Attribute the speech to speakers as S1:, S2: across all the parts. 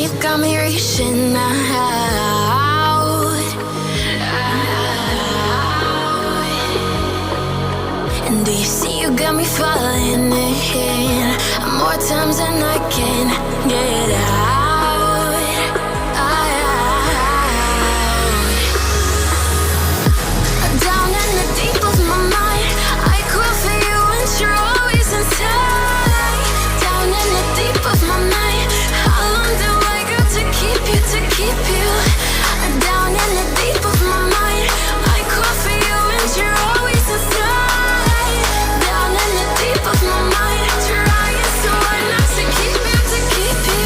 S1: you got me reaching out. And do you see you got me falling in more times than I can get out. Down in the deep of my mind, I crawl for you and you're always inside. Down in the deep of my mind, how long do I got to keep you, to keep you? Down in the deep of my mind, I crawl for you and you're always inside. Down in the deep of my mind, trying so hard not to keep you, to keep you.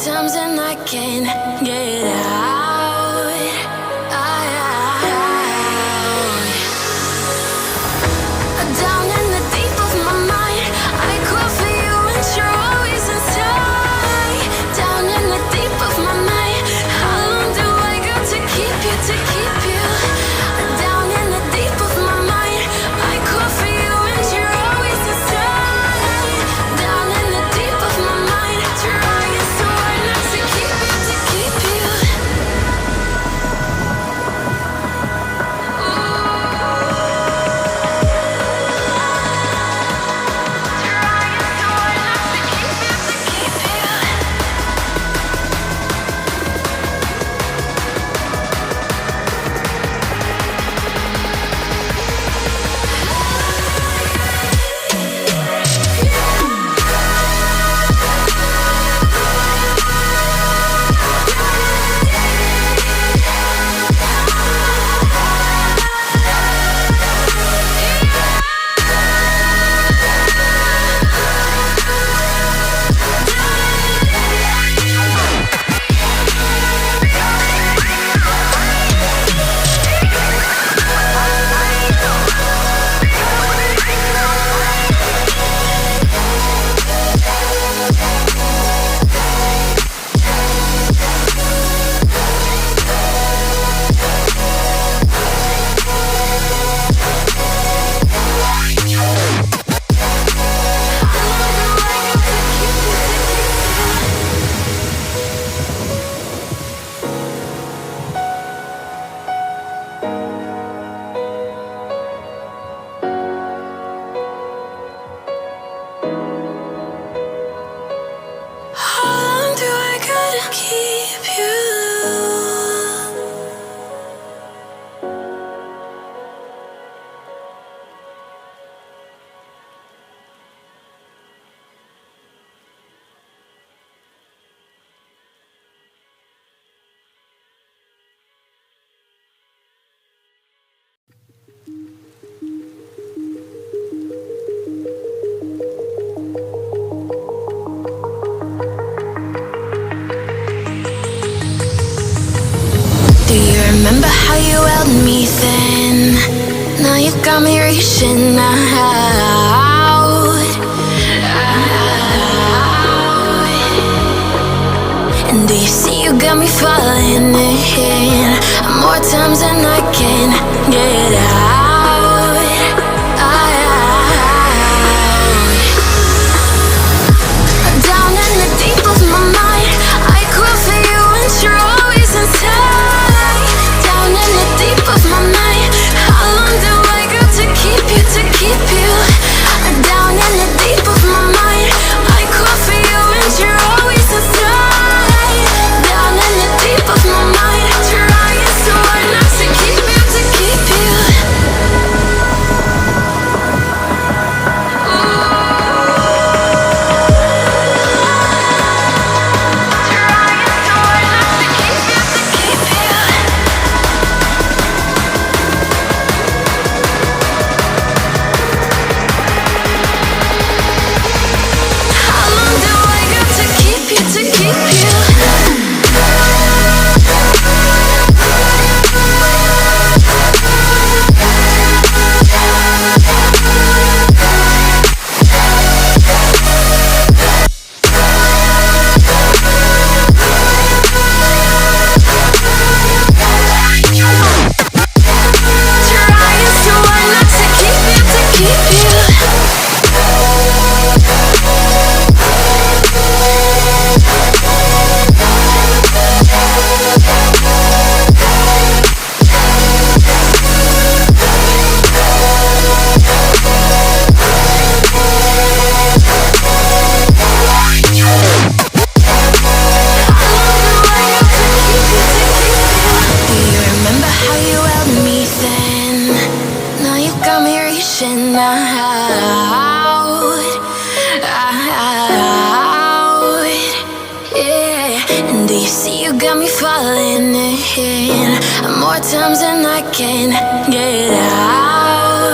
S1: Times and I can't get out. Down in the deep of my mind, I crawl for you and you're always inside. Down in the deep of my mind, how long do I got to keep you, to keep you? Down in the deep of my mind, I crawl for you and you're always inside. Down in the deep of my mind, trying so hard not to keep you, to keep you. Remember how you held me then? Now you got me reaching out. And do you see you got me falling in more times than I can get out. Down in the deep of my mind, I crawl for you and you're always inside. Down in the deep of my mind, how long do I go to keep you, to keep you? Down in the deep of my mind, I crawl for you and you're always inside. Down in the deep of my mind, trying so hard not to keep you, to keep you. More times than I can get out.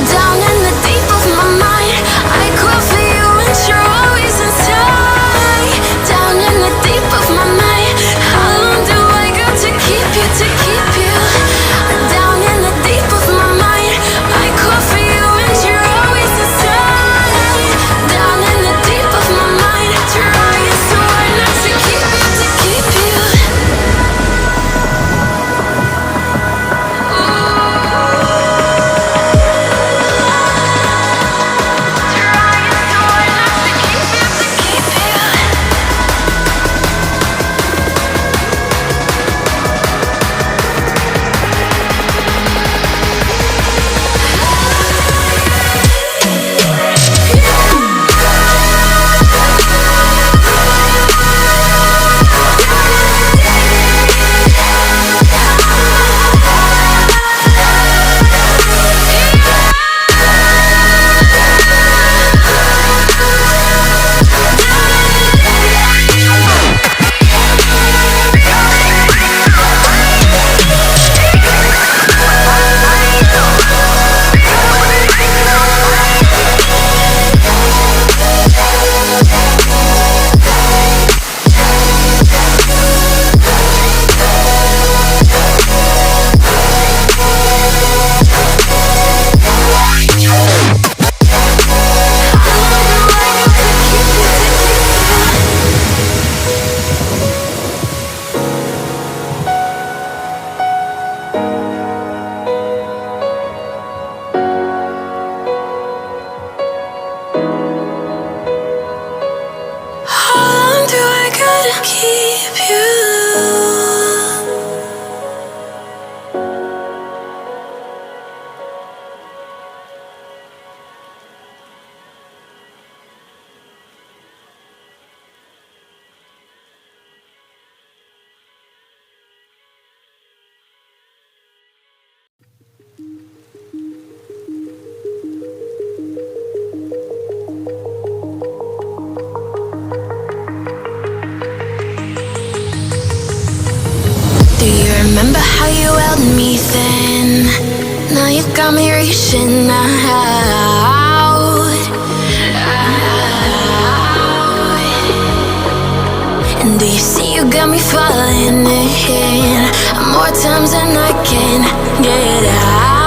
S1: Down in the deep of my mind, I crawl for you and you're always inside. Down in the deep of my mind, how long do I go to keep you, to keep you? Down in the deep of my mind, I crawl for you and you're always inside. Down in the deep of my mind, trying so hard not to keep you, to keep you. Remember how you held me then? Now you got me reaching out. And do you see you got me falling in more times than I can get out?